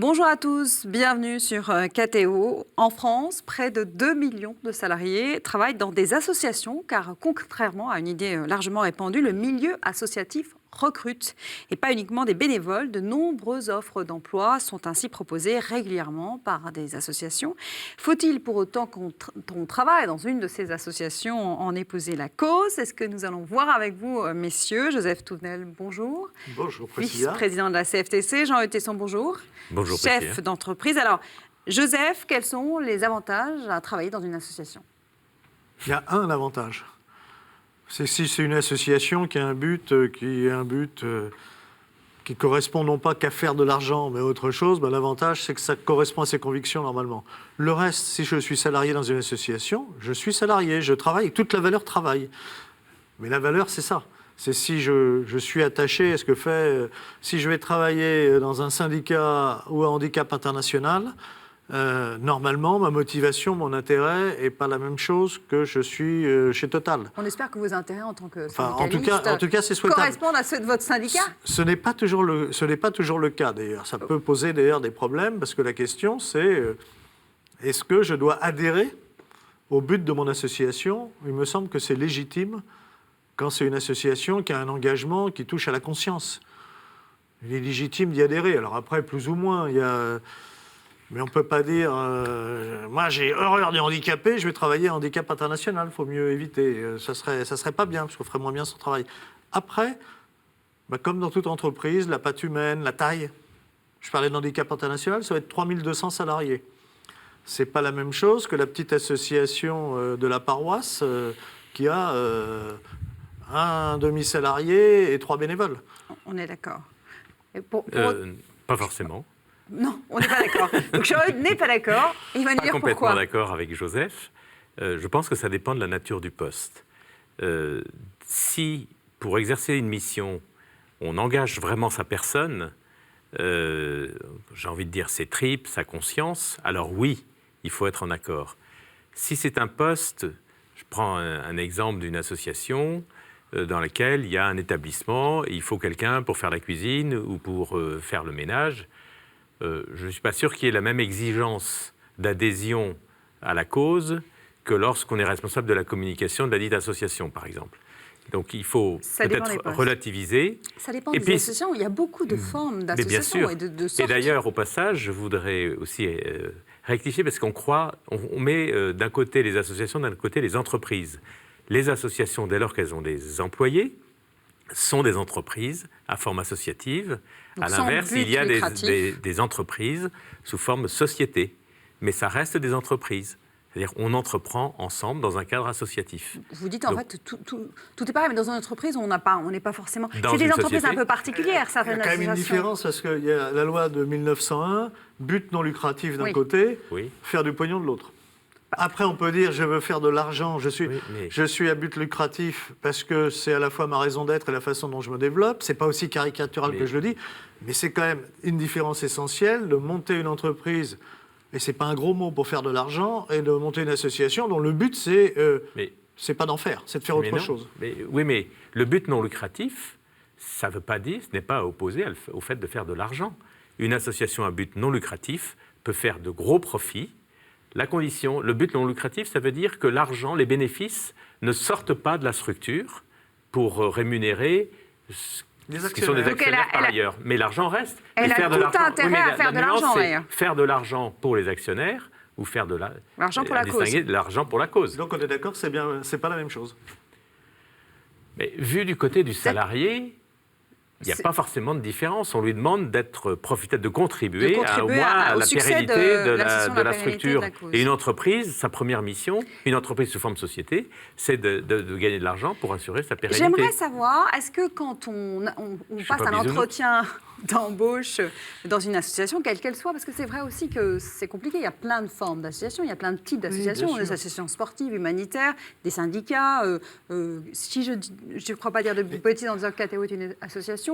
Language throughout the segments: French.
Bonjour à tous, bienvenue sur KTO. En France, près de 2 millions de salariés travaillent dans des associations car contrairement à une idée largement répandue, le milieu associatif recrute et pas uniquement des bénévoles. De nombreuses offres d'emploi sont ainsi proposées régulièrement par des associations. Faut-il pour autant qu'on travaille dans une de ces associations en épouser la cause? C'est ce que nous allons voir avec vous, messieurs. Joseph Touvenel, bonjour. Bonjour, Priscilla. Vice-président de la CFTC. Jean-Eudes Tesson, bonjour. Bonjour, Chef d'entreprise. Alors, Joseph, quels sont les avantages à travailler dans une association? Il y a un avantage. C'est si c'est une association qui a un but, qui correspond non pas qu'à faire de l'argent, mais à autre chose, ben l'avantage, c'est que ça correspond à ses convictions normalement. Le reste, si je suis salarié dans une association, je suis salarié, je travaille, toute la valeur travaille. Mais la valeur, c'est ça. C'est si je suis attaché à ce que fait... si je vais travailler dans un syndicat ou un handicap international, normalement, ma motivation, mon intérêt n'est pas la même chose que je suis chez Total. On espère que vos intérêts en tant que syndicaliste en tout cas, c'est souhaitable. Correspondent à ceux de votre syndicat. Ce n'est pas toujours le cas, d'ailleurs. Ça peut poser, d'ailleurs, des problèmes, parce que la question, c'est est-ce que je dois adhérer au but de mon association? Il me semble que c'est légitime quand c'est une association qui a un engagement qui touche à la conscience. Il est légitime d'y adhérer. Alors après, plus ou moins, il y a... Mais on ne peut pas dire moi j'ai horreur des handicapés, je vais travailler à handicap international, il faut mieux éviter. Ça serait pas bien, parce qu'on ferait moins bien son travail. Après, comme dans toute entreprise, la patte humaine, la taille, je parlais d'handicap international, ça va être 3200 salariés. Ce n'est pas la même chose que la petite association de la paroisse qui a un demi-salarié et 3 bénévoles. On est d'accord. Pas forcément. Non, on n'est pas d'accord. Donc Jean-Eudes n'est pas d'accord. Il va nous dire pourquoi. Complètement d'accord avec Joseph. Je pense que ça dépend de la nature du poste. Si, pour exercer une mission, on engage vraiment sa personne, j'ai envie de dire ses tripes, sa conscience, alors oui, il faut être en accord. Si c'est un poste, je prends un exemple d'une association dans laquelle il y a un établissement, et il faut quelqu'un pour faire la cuisine ou pour faire le ménage, je ne suis pas sûr qu'il y ait la même exigence d'adhésion à la cause que lorsqu'on est responsable de la communication de la dite association, par exemple. Donc il faut peut-être relativiser. Ça dépend des associations. Il y a beaucoup de formes d'associations et de sortes. Et d'ailleurs, au passage, je voudrais aussi rectifier, parce qu'on met d'un côté les associations, d'un côté les entreprises. Les associations, dès lors qu'elles ont des employés, sont des entreprises à forme associative. Donc, à l'inverse, il y a des entreprises sous forme société. Mais ça reste des entreprises. C'est-à-dire qu'on entreprend ensemble dans un cadre associatif. Vous dites en fait tout est pareil, mais dans une entreprise, on n'est pas forcément... C'est des entreprises un peu particulières, certaines associations. Il y a quand même une différence, parce qu'il y a la loi de 1901, but non lucratif d'un côté, faire du pognon de l'autre. Après, on peut dire, je veux faire de l'argent, je suis à but lucratif parce que c'est à la fois ma raison d'être et la façon dont je me développe. Ce n'est pas aussi caricatural que je le dis, mais c'est quand même une différence essentielle de monter une entreprise, et ce n'est pas un gros mot pour faire de l'argent, et de monter une association dont le but, c'est pas d'en faire, c'est de faire autre chose. Mais le but non lucratif, ça ne veut pas dire, ce n'est pas opposé au fait de faire de l'argent. Une association à but non lucratif peut faire de gros profits. La condition, le but non lucratif, ça veut dire que l'argent, les bénéfices ne sortent pas de la structure pour rémunérer ce qui sont des actionnaires par ailleurs. Mais l'argent reste. Elle a tout intérêt à faire de l'argent, d'ailleurs. Faire de l'argent pour les actionnaires ou faire de l'argent pour la cause. De l'argent pour la cause. Donc on est d'accord, c'est pas la même chose. Mais vu du côté du salarié, il n'y a pas forcément de différence. On lui demande d'être profitable, de contribuer au moins à la pérennité de la structure. Et une entreprise, sa première mission, une entreprise sous forme société, c'est de gagner de l'argent pour assurer sa pérennité. J'aimerais savoir, est-ce que quand on passe un entretien d'embauche dans une association, quelle qu'elle soit, parce que c'est vrai aussi que c'est compliqué, il y a plein de formes d'associations, il y a plein de types d'associations, des associations sportives, humanitaires, des syndicats. Si je ne crois pas dire de bêtises en disant que KTO est une association,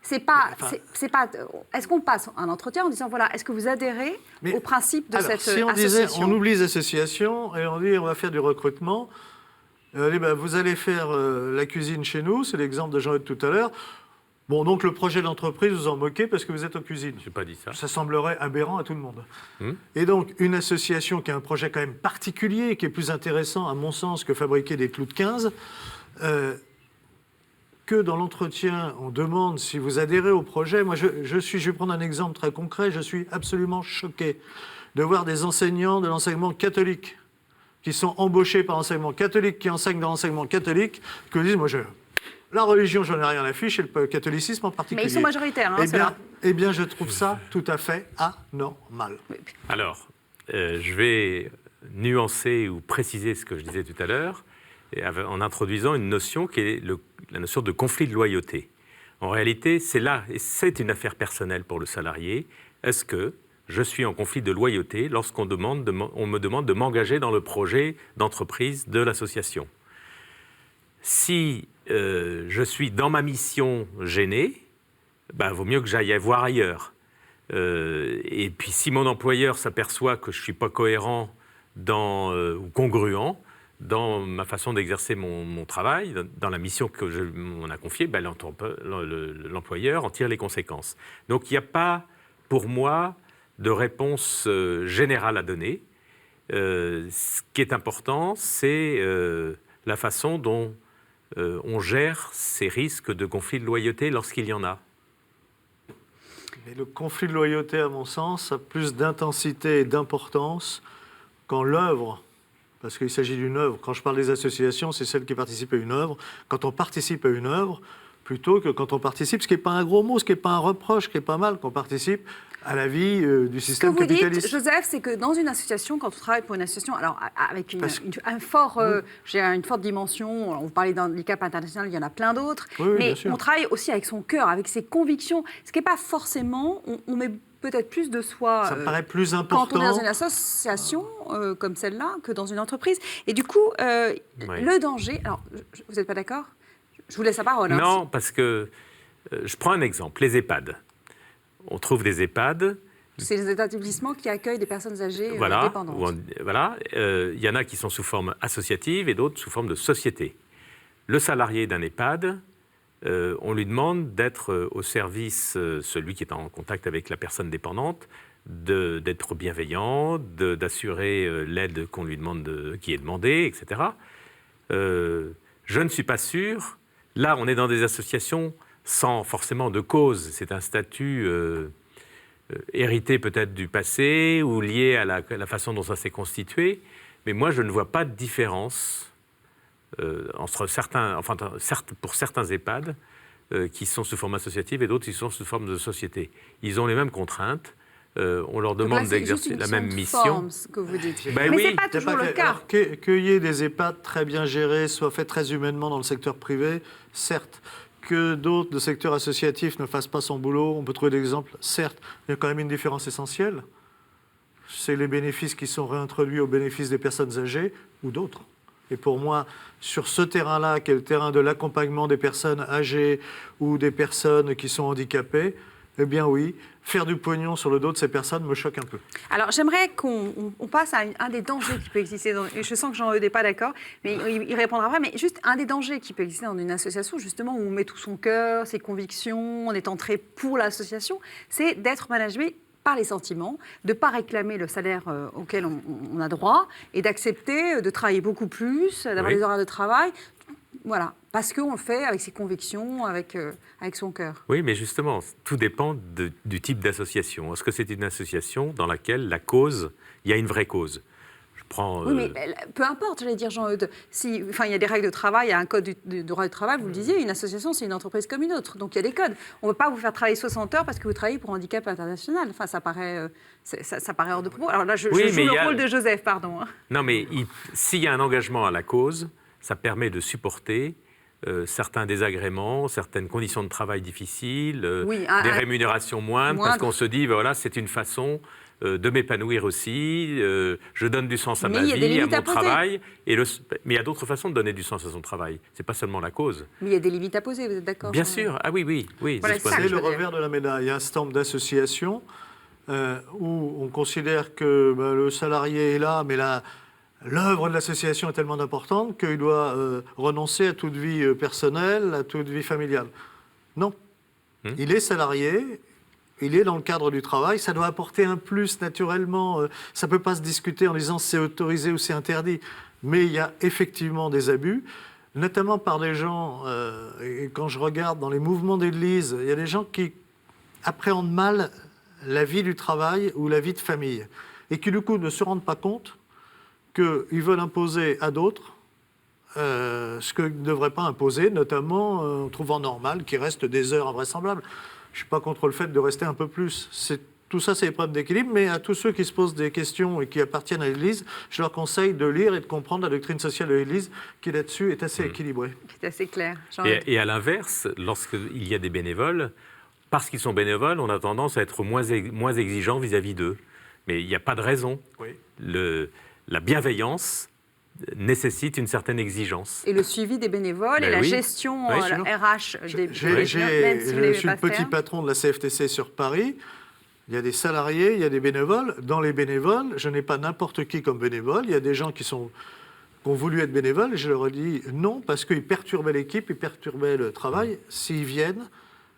est-ce qu'on passe un entretien en disant, voilà, est-ce que vous adhérez au principe de cette association? On oublie les associations et on dit, on va faire du recrutement. Vous allez faire la cuisine chez nous, c'est l'exemple de Jean-Eudes tout à l'heure. Bon, donc le projet d'entreprise, vous en moquez parce que vous êtes en cuisine. Je n'ai pas dit ça. Ça semblerait aberrant à tout le monde. Et donc, une association qui a un projet quand même particulier, qui est plus intéressant, à mon sens, que fabriquer des clous de 15, que dans l'entretien, on demande si vous adhérez au projet. Moi, je vais prendre un exemple très concret, je suis absolument choqué de voir des enseignants de l'enseignement catholique qui sont embauchés par l'enseignement catholique, qui enseignent dans l'enseignement catholique, que disent, moi, la religion, j'en ai rien à fiche, et le catholicisme en particulier. Mais ils sont majoritaires, hein, eh bien, je trouve ça tout à fait anormal. Alors, je vais nuancer ou préciser ce que je disais tout à l'heure, en introduisant une notion qui est la notion de conflit de loyauté. En réalité, c'est une affaire personnelle pour le salarié. Est-ce que je suis en conflit de loyauté lorsqu'on me demande de m'engager dans le projet d'entreprise de l'association? Si je suis dans ma mission gêné, vaut mieux que j'aille voir ailleurs. Et puis si mon employeur s'aperçoit que je ne suis pas cohérent ou congruent dans ma façon d'exercer mon travail, dans la mission que m'on a confiée, l'employeur en tire les conséquences. Donc il n'y a pas, pour moi, de réponse générale à donner. Ce qui est important, c'est la façon dont on gère ces risques de conflit de loyauté lorsqu'il y en a. Mais le conflit de loyauté, à mon sens, a plus d'intensité et d'importance quand l'œuvre, parce qu'il s'agit d'une œuvre, quand je parle des associations, c'est celles qui participent à une œuvre, quand on participe à une œuvre, plutôt que quand on participe, ce qui n'est pas un gros mot, ce qui n'est pas un reproche, ce qui est pas mal, qu'on participe à la vie du système capitaliste. Ce que vous dites, Joseph, c'est que dans une association, quand on travaille pour une association, alors avec une forte dimension, vous parlez d'handicap international, il y en a plein d'autres, mais on travaille aussi avec son cœur, avec ses convictions, ce qui n'est pas forcément, on met peut-être plus de soi ça me paraît plus important quand on est dans une association comme celle-là que dans une entreprise. Et du coup, le danger, alors vous n'êtes pas d'accord? Je vous laisse la parole. Non, parce que je prends un exemple, les EHPAD. On trouve des EHPAD. C'est les établissements qui accueillent des personnes âgées dépendantes. Il y en a qui sont sous forme associative et d'autres sous forme de société. Le salarié d'un EHPAD, on lui demande d'être au service, celui qui est en contact avec la personne dépendante, d'être bienveillant, d'assurer l'aide qu'on lui demande, qui est demandée, etc. Je ne suis pas sûr. Là, on est dans des associations sans forcément de cause. C'est un statut hérité peut-être du passé ou lié à la façon dont ça s'est constitué. Mais moi, je ne vois pas de différence entre pour certains EHPAD qui sont sous forme associative et d'autres qui sont sous forme de société. Ils ont les mêmes contraintes. On leur demande d'exercer la même mission. Forme, ce que vous dites. Mais oui. ce n'est pas toujours le cas. Qu'il y ait des EHPAD très bien gérés, soit faits très humainement dans le secteur privé, certes. Que d'autres de secteurs associatifs ne fassent pas son boulot, on peut trouver des exemples, certes. Il y a quand même une différence essentielle. C'est les bénéfices qui sont réintroduits au bénéfice des personnes âgées ou d'autres. Et pour moi, sur ce terrain-là, qui est le terrain de l'accompagnement des personnes âgées ou des personnes qui sont handicapées, eh bien oui, faire du pognon sur le dos de ces personnes me choque un peu. Alors j'aimerais qu'on passe à un des dangers qui peut exister, et je sens que Jean-Eudes n'est pas d'accord, mais il répondra après, mais juste un des dangers qui peut exister dans une association, justement, où on met tout son cœur, ses convictions, on est entré pour l'association, c'est d'être managé par les sentiments, de ne pas réclamer le salaire auquel on a droit, et d'accepter de travailler beaucoup plus, d'avoir des horaires de travail. Voilà, parce qu'on le fait avec ses convictions, avec son cœur. Oui, mais justement, tout dépend du type d'association. Est-ce que c'est une association dans laquelle il y a une vraie cause? Oui, mais peu importe, j'allais dire, Jean-Eudes. Il y a des règles de travail, il y a un code de droit du travail, vous le disiez, une association, c'est une entreprise comme une autre. Donc il y a des codes. On ne peut pas vous faire travailler 60 heures parce que vous travaillez pour Handicap International. Enfin, ça paraît hors de propos. Alors là, je joue le rôle de Joseph, pardon. Non, mais s'il y a un engagement à la cause, ça permet de supporter certains désagréments, certaines conditions de travail difficiles, des rémunérations moindres, parce qu'on se dit, c'est une façon de m'épanouir aussi, je donne du sens à ma vie, à mon travail, mais il y a d'autres façons de donner du sens à son travail, c'est pas seulement la cause. Mais il y a des limites à poser, vous êtes d'accord? Bien sûr, oui. Voilà, c'est le revers de la médaille. Il y a un certain nombre d'associations où on considère que le salarié est là, mais l'œuvre de l'association est tellement importante qu'il doit renoncer à toute vie personnelle, à toute vie familiale. Non. Il est salarié, il est dans le cadre du travail, ça doit apporter un plus naturellement. Ça ne peut pas se discuter en disant c'est autorisé ou c'est interdit. Mais il y a effectivement des abus, notamment par des gens, et quand je regarde dans les mouvements d'église, il y a des gens qui appréhendent mal la vie du travail ou la vie de famille, et qui du coup ne se rendent pas compte qu'ils veulent imposer à d'autres ce qu'ils ne devraient pas imposer, notamment en trouvant normal qu'il reste des heures invraisemblables. Je ne suis pas contre le fait de rester un peu plus. Tout ça, c'est des problèmes d'équilibre, mais à tous ceux qui se posent des questions et qui appartiennent à l'Église, je leur conseille de lire et de comprendre la doctrine sociale de l'Église, qui là-dessus est assez équilibrée. C'est assez clair. Et à l'inverse, lorsqu'il y a des bénévoles, parce qu'ils sont bénévoles, on a tendance à être moins exigeant vis-à-vis d'eux. Mais il n'y a pas de raison. Oui. La bienveillance nécessite une certaine exigence. Et le suivi des bénévoles et la gestion RH des bénévoles. Je suis le petit patron de la CFTC sur Paris. Il y a des salariés, il y a des bénévoles. Dans les bénévoles, je n'ai pas n'importe qui comme bénévole. Il y a des gens qui ont voulu être bénévoles. Je leur ai dit non parce qu'ils perturbaient l'équipe, ils perturbaient le travail. S'ils viennent,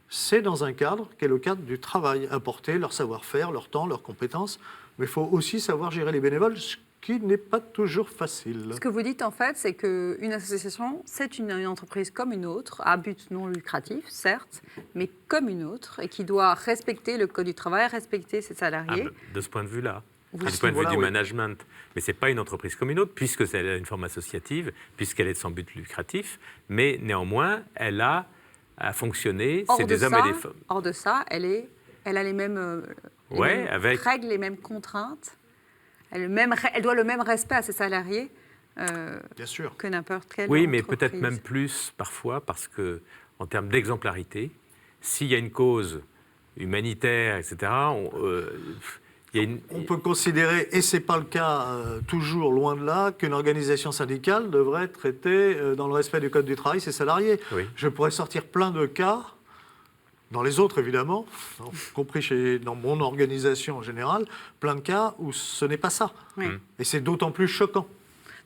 c'est dans un cadre qui est le cadre du travail. Apporter leur savoir-faire, leur temps, leurs compétences. Mais il faut aussi savoir gérer les bénévoles, ce qui n'est pas toujours facile. Ce que vous dites, en fait, c'est qu'une association, c'est une entreprise comme une autre, à but non lucratif, certes, mais comme une autre, et qui doit respecter le code du travail, respecter ses salariés. De ce point de vue-là, du point de vue du management. Mais ce n'est pas une entreprise comme une autre, puisque c'est une forme associative, puisqu'elle est sans but lucratif, mais néanmoins, elle a à fonctionner, c'est des hommes et des femmes. Hors de ça, elle a les mêmes, règles, les mêmes contraintes. Elle doit le même respect à ses salariés bien sûr. Que n'importe quelle Oui, entreprise. mais peut-être même plus parfois, parce qu'en termes d'exemplarité, s'il y a une cause humanitaire, etc., on peut considérer, et ce n'est pas le cas toujours loin de là, qu'une organisation syndicale devrait traiter dans le respect du Code du travail ses salariés. Oui. Je pourrais sortir plein de cas, dans les autres évidemment, y compris dans mon organisation en général, plein de cas où ce n'est pas ça. Oui. Et c'est d'autant plus choquant.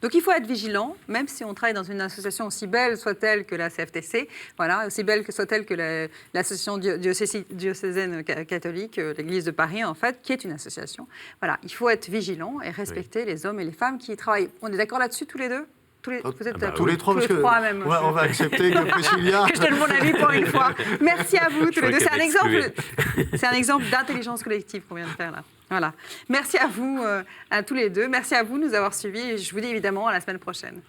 Donc il faut être vigilant, même si on travaille dans une association aussi belle soit-elle que la CFTC, voilà, aussi belle que soit-elle que l'association diocésaine catholique, l'Église de Paris en fait, qui est une association. Voilà, il faut être vigilant et respecter les hommes et les femmes qui y travaillent. On est d'accord là-dessus tous les deux ? Tous les trois même. Ouais, on va accepter que Priscilla... que je donne mon avis pour une fois. Merci à vous tous les deux. C'est un exemple d'intelligence collective qu'on vient de faire là. Voilà. Merci à vous, à tous les deux. Merci à vous de nous avoir suivis. Et je vous dis évidemment à la semaine prochaine.